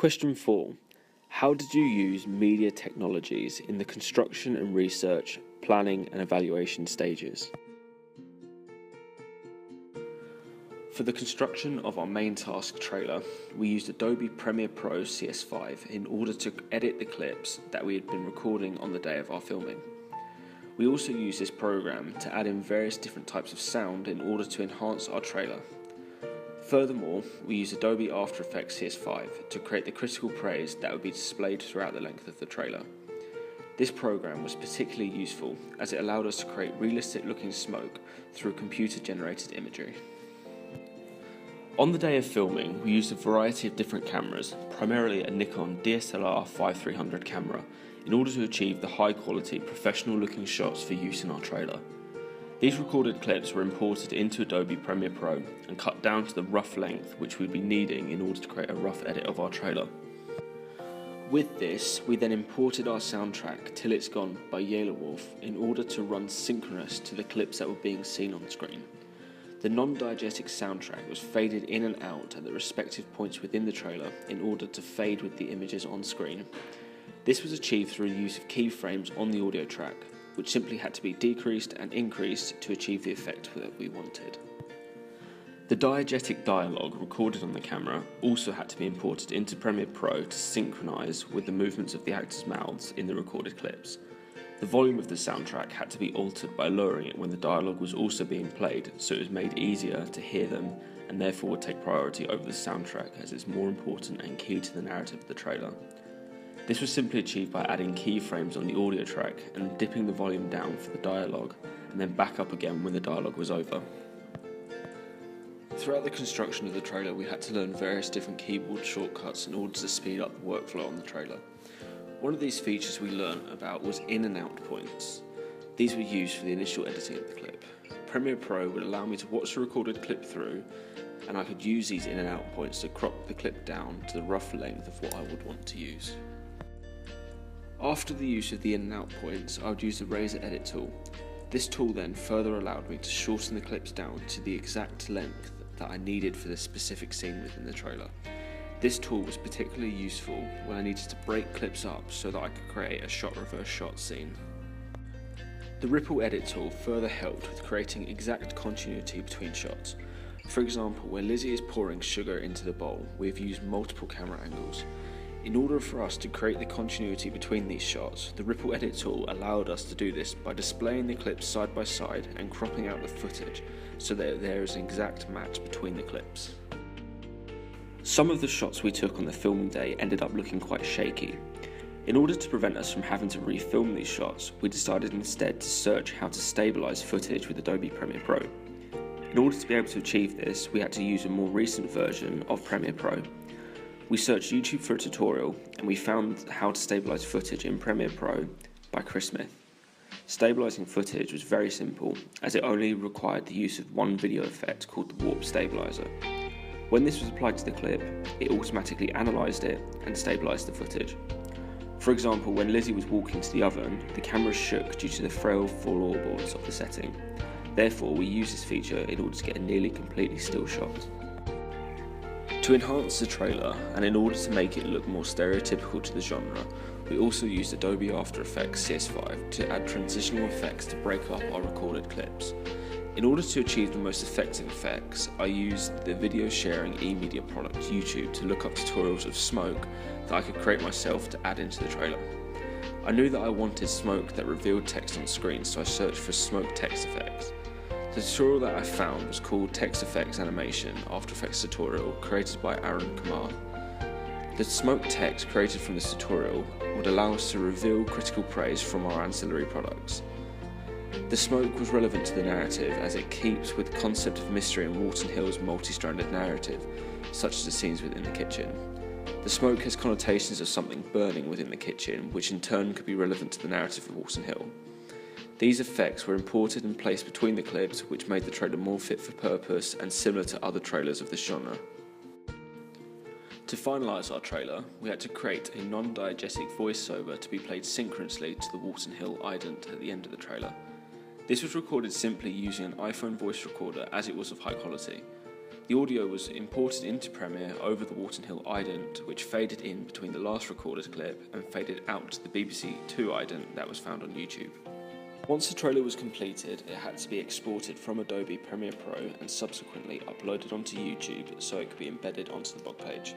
Question 4. How did you use media technologies in the construction and research, planning and evaluation stages? For the construction of our main task trailer, we used Adobe Premiere Pro CS5 in order to edit the clips that we had been recording on the day of our filming. We also used this program to add in various different types of sound in order to enhance our trailer. Furthermore, we used Adobe After Effects CS5 to create the critical praise that would be displayed throughout the length of the trailer. This program was particularly useful as it allowed us to create realistic looking smoke through computer generated imagery. On the day of filming, we used a variety of different cameras, primarily a Nikon DSLR 5300 camera, in order to achieve the high quality professional looking shots for use in our trailer. These recorded clips were imported into Adobe Premiere Pro and cut down to the rough length which we'd be needing in order to create a rough edit of our trailer. With this, we then imported our soundtrack Till It's Gone by Yelawolf in order to run synchronous to the clips that were being seen on screen. The non-diegetic soundtrack was faded in and out at the respective points within the trailer in order to fade with the images on screen. This was achieved through the use of keyframes on the audio track, which simply had to be decreased and increased to achieve the effect that we wanted. The diegetic dialogue recorded on the camera also had to be imported into Premiere Pro to synchronise with the movements of the actors' mouths in the recorded clips. The volume of the soundtrack had to be altered by lowering it when the dialogue was also being played, so it was made easier to hear them and therefore would take priority over the soundtrack as it's more important and key to the narrative of the trailer. This was simply achieved by adding keyframes on the audio track and dipping the volume down for the dialogue and then back up again when the dialogue was over. Throughout the construction of the trailer, we had to learn various different keyboard shortcuts in order to speed up the workflow on the trailer. One of these features we learned about was in and out points. These were used for the initial editing of the clip. Premiere Pro would allow me to watch the recorded clip through, and I could use these in and out points to crop the clip down to the rough length of what I would want to use. After the use of the in and out points, I would use the Razor Edit tool. This tool then further allowed me to shorten the clips down to the exact length that I needed for the specific scene within the trailer. This tool was particularly useful when I needed to break clips up so that I could create a shot reverse shot scene. The Ripple Edit tool further helped with creating exact continuity between shots. For example, where Lizzie is pouring sugar into the bowl, we have used multiple camera angles. In order for us to create the continuity between these shots, the Ripple Edit tool allowed us to do this by displaying the clips side by side and cropping out the footage so that there is an exact match between the clips. Some of the shots we took on the filming day ended up looking quite shaky. In order to prevent us from having to refilm these shots, we decided instead to search how to stabilise footage with Adobe Premiere Pro. In order to be able to achieve this, we had to use a more recent version of Premiere Pro. We searched YouTube for a tutorial and we found how to stabilise footage in Premiere Pro by Chris Smith. Stabilising footage was very simple as it only required the use of one video effect called the Warp Stabiliser. When this was applied to the clip, it automatically analysed it and stabilised the footage. For example, when Lizzie was walking to the oven, the camera shook due to the frail floorboards of the setting. Therefore, we used this feature in order to get a nearly completely still shot. To enhance the trailer, and in order to make it look more stereotypical to the genre, we also used Adobe After Effects CS5 to add transitional effects to break up our recorded clips. In order to achieve the most effective effects, I used the video sharing e-media product YouTube to look up tutorials of smoke that I could create myself to add into the trailer. I knew that I wanted smoke that revealed text on screen, so I searched for smoke text effects. The tutorial that I found was called Text Effects Animation After Effects tutorial created by Aaron Kumar. The smoke text created from this tutorial would allow us to reveal critical praise from our ancillary products. The smoke was relevant to the narrative as it keeps with the concept of mystery in Walton Hill's multi-stranded narrative, such as the scenes within the kitchen. The smoke has connotations of something burning within the kitchen, which in turn could be relevant to the narrative of Walton Hill. These effects were imported and placed between the clips, which made the trailer more fit for purpose and similar to other trailers of this genre. To finalise our trailer, we had to create a non-diegetic voiceover to be played synchronously to the Walton Hill ident at the end of the trailer. This was recorded simply using an iPhone voice recorder as it was of high quality. The audio was imported into Premiere over the Walton Hill ident, which faded in between the last recorded clip and faded out to the BBC Two ident that was found on YouTube. Once the trailer was completed, it had to be exported from Adobe Premiere Pro and subsequently uploaded onto YouTube so it could be embedded onto the blog page.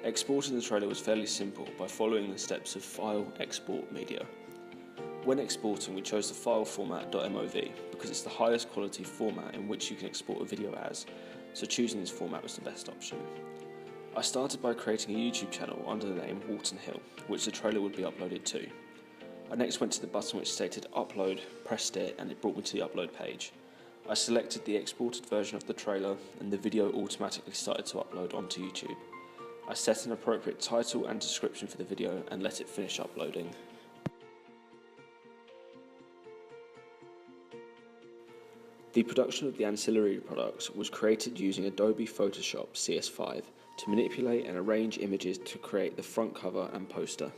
Exporting the trailer was fairly simple by following the steps of File, Export, Media. When exporting, we chose the file format .mov because it's the highest quality format in which you can export a video as, so choosing this format was the best option. I started by creating a YouTube channel under the name Walton Hill, which the trailer would be uploaded to. I next went to the button which stated upload, pressed it, and it brought me to the upload page. I selected the exported version of the trailer and the video automatically started to upload onto YouTube. I set an appropriate title and description for the video and let it finish uploading. The production of the ancillary products was created using Adobe Photoshop CS5 to manipulate and arrange images to create the front cover and poster.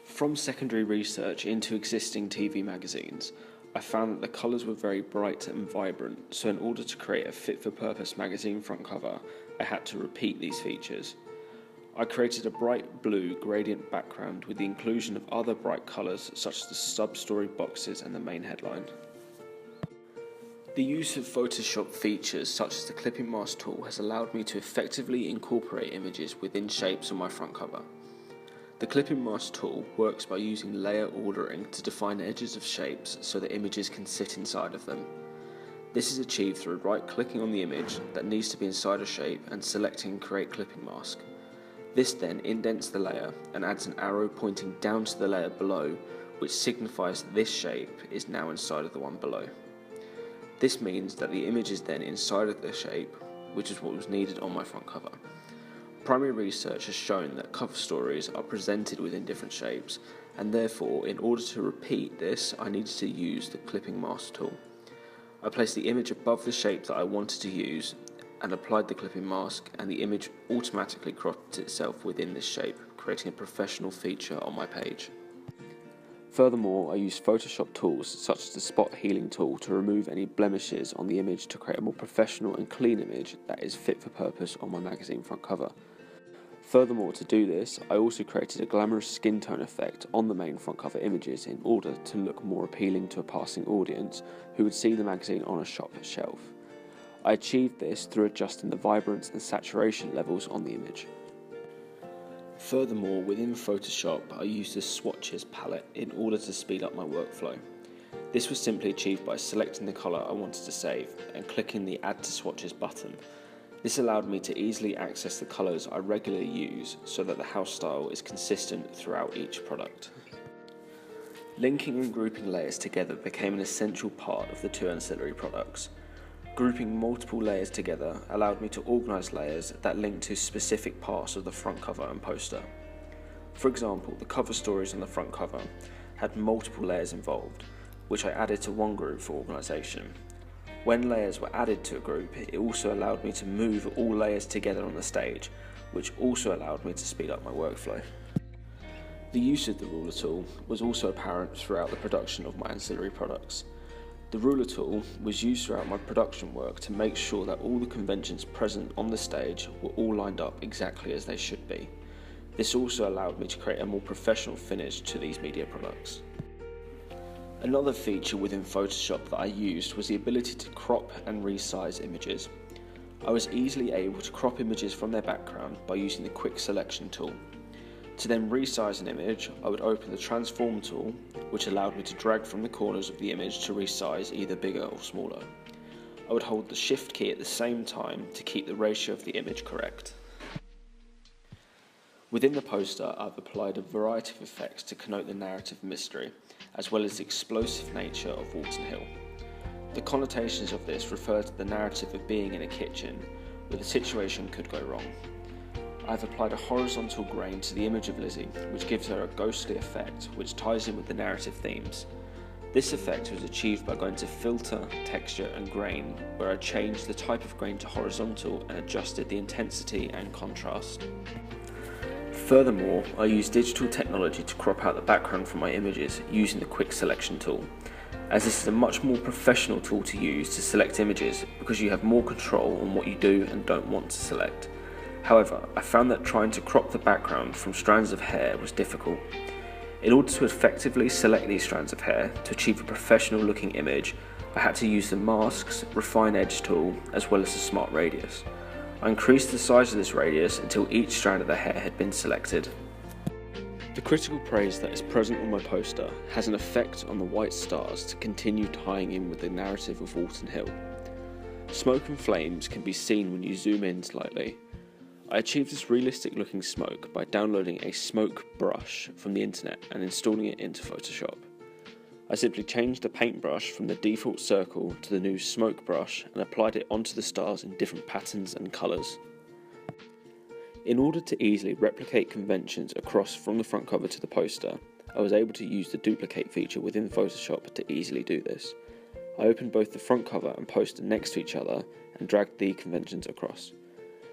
From secondary research into existing TV magazines, I found that the colours were very bright and vibrant, so in order to create a fit-for-purpose magazine front cover, I had to repeat these features. I created a bright blue gradient background with the inclusion of other bright colours such as the sub-story boxes and the main headline. The use of Photoshop features such as the clipping mask tool has allowed me to effectively incorporate images within shapes on my front cover. The clipping mask tool works by using layer ordering to define edges of shapes so that images can sit inside of them. This is achieved through right-clicking on the image that needs to be inside a shape and selecting Create Clipping Mask. This then indents the layer and adds an arrow pointing down to the layer below, which signifies that this shape is now inside of the one below. This means that the image is then inside of the shape, which is what was needed on my front cover. Primary research has shown that cover stories are presented within different shapes, and therefore, in order to repeat this, I needed to use the clipping mask tool. I placed the image above the shape that I wanted to use and applied the clipping mask, and the image automatically cropped itself within this shape, creating a professional feature on my page. Furthermore, I used Photoshop tools such as the Spot Healing tool to remove any blemishes on the image to create a more professional and clean image that is fit for purpose on my magazine front cover. Furthermore, to do this, I also created a glamorous skin tone effect on the main front cover images in order to look more appealing to a passing audience who would see the magazine on a shop shelf. I achieved this through adjusting the vibrance and saturation levels on the image. Furthermore, within Photoshop, I used the swatches palette in order to speed up my workflow. This was simply achieved by selecting the colour I wanted to save and clicking the Add to Swatches button. This allowed me to easily access the colours I regularly use so that the house style is consistent throughout each product. Linking and grouping layers together became an essential part of the two ancillary products. Grouping multiple layers together allowed me to organise layers that link to specific parts of the front cover and poster. For example, the cover stories on the front cover had multiple layers involved, which I added to one group for organisation. When layers were added to a group, it also allowed me to move all layers together on the stage, which also allowed me to speed up my workflow. The use of the ruler tool was also apparent throughout the production of my ancillary products. The ruler tool was used throughout my production work to make sure that all the conventions present on the stage were all lined up exactly as they should be. This also allowed me to create a more professional finish to these media products. Another feature within Photoshop that I used was the ability to crop and resize images. I was easily able to crop images from their background by using the Quick Selection tool. To then resize an image, I would open the Transform tool, which allowed me to drag from the corners of the image to resize either bigger or smaller. I would hold the Shift key at the same time to keep the ratio of the image correct. Within the poster, I've applied a variety of effects to connote the narrative mystery, as well as the explosive nature of Walton Hill. The connotations of this refer to the narrative of being in a kitchen, where the situation could go wrong. I've applied a horizontal grain to the image of Lizzie, which gives her a ghostly effect, which ties in with the narrative themes. This effect was achieved by going to Filter, Texture and Grain, where I changed the type of grain to horizontal and adjusted the intensity and contrast. Furthermore, I used digital technology to crop out the background from my images using the Quick Selection tool. as this is a much more professional tool to use to select images because you have more control on what you do and don't want to select. However, I found that trying to crop the background from strands of hair was difficult. In order to effectively select these strands of hair to achieve a professional looking image, I had to use the Masks Refine Edge tool as well as the Smart Radius. I increased the size of this radius until each strand of the hair had been selected. The critical praise that is present on my poster has an effect on the white stars to continue tying in with the narrative of Walton Hill. Smoke and flames can be seen when you zoom in slightly. I achieved this realistic looking smoke by downloading a smoke brush from the internet and installing it into Photoshop. I simply changed the paintbrush from the default circle to the new smoke brush and applied it onto the stars in different patterns and colours. In order to easily replicate conventions across from the front cover to the poster, I was able to use the duplicate feature within Photoshop to easily do this. I opened both the front cover and poster next to each other and dragged the conventions across.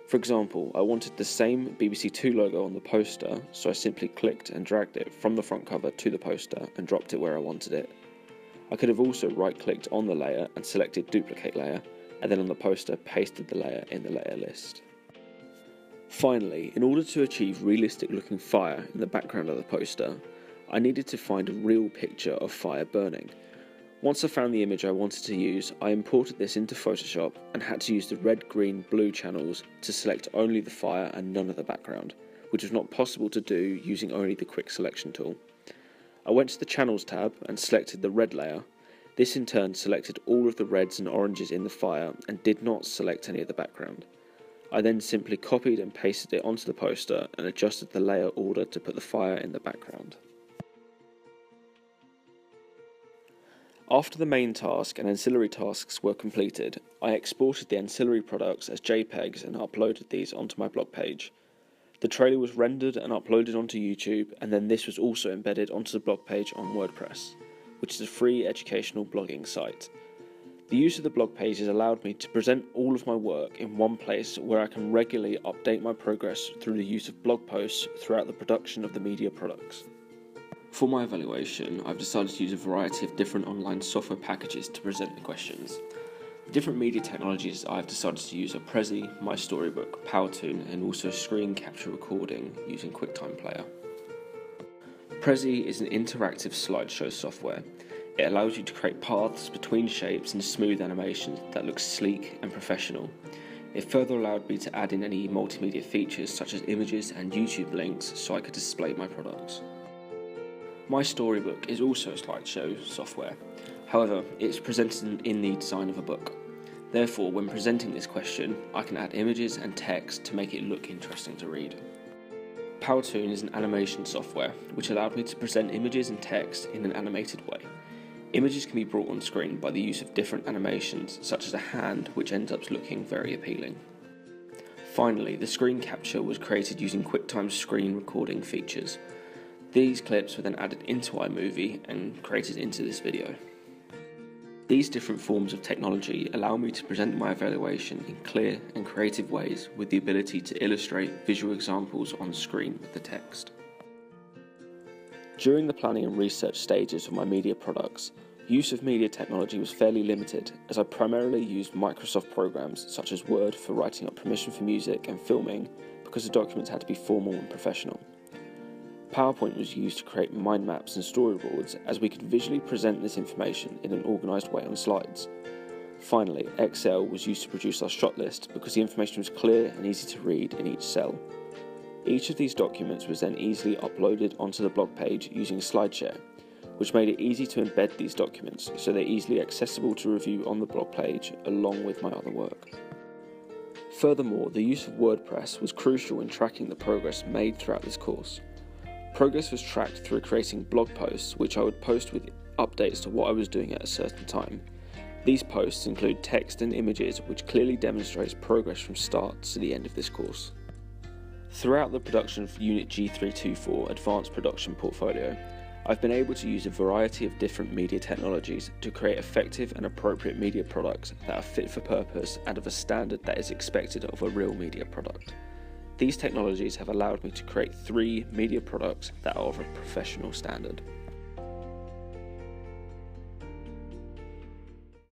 For example, I wanted the same BBC Two logo on the poster, so I simply clicked and dragged it from the front cover to the poster and dropped it where I wanted it. I could have also right-clicked on the layer and selected Duplicate Layer, and then on the poster pasted the layer in the layer list. Finally, in order to achieve realistic looking fire in the background of the poster, I needed to find a real picture of fire burning. Once I found the image I wanted to use, I imported this into Photoshop and had to use the red, green, blue channels to select only the fire and none of the background, which was not possible to do using only the quick selection tool. I went to the channels tab and selected the red layer. This in turn selected all of the reds and oranges in the fire and did not select any of the background. I then simply copied and pasted it onto the poster and adjusted the layer order to put the fire in the background. After the main task and ancillary tasks were completed, I exported the ancillary products as JPEGs and uploaded these onto my blog page. The trailer was rendered and uploaded onto YouTube, and then this was also embedded onto the blog page on WordPress, which is a free educational blogging site. The use of the blog page has allowed me to present all of my work in one place where I can regularly update my progress through the use of blog posts throughout the production of the media products. For my evaluation, I've decided to use a variety of different online software packages to present the questions. The different media technologies I've decided to use are Prezi, My Storybook, Powtoon, and also screen capture recording using QuickTime Player. Prezi is an interactive slideshow software. It allows you to create paths between shapes and smooth animations that look sleek and professional. It further allowed me to add in any multimedia features such as images and YouTube links so I could display my products. My Storybook is also a slideshow software, however it's presented in the design of a book. Therefore, when presenting this question, I can add images and text to make it look interesting to read. Powtoon is an animation software which allowed me to present images and text in an animated way. Images can be brought on screen by the use of different animations such as a hand which ends up looking very appealing. Finally, the screen capture was created using QuickTime screen recording features. These clips were then added into iMovie and created into this video. These different forms of technology allow me to present my evaluation in clear and creative ways with the ability to illustrate visual examples on screen with the text. During the planning and research stages of my media products, use of media technology was fairly limited as I primarily used Microsoft programs such as Word for writing up permission for music and filming because the documents had to be formal and professional. PowerPoint was used to create mind maps and storyboards as we could visually present this information in an organised way on slides. Finally, Excel was used to produce our shot list because the information was clear and easy to read in each cell. Each of these documents was then easily uploaded onto the blog page using SlideShare, which made it easy to embed these documents so they're easily accessible to review on the blog page along with my other work. Furthermore, the use of WordPress was crucial in tracking the progress made throughout this course. Progress was tracked through creating blog posts which I would post with updates to what I was doing at a certain time. These posts include text and images which clearly demonstrates progress from start to the end of this course. Throughout the production of Unit G324 Advanced Production Portfolio, I've been able to use a variety of different media technologies to create effective and appropriate media products that are fit for purpose and of a standard that is expected of a real media product. These technologies have allowed me to create 3 media products that are of a professional standard.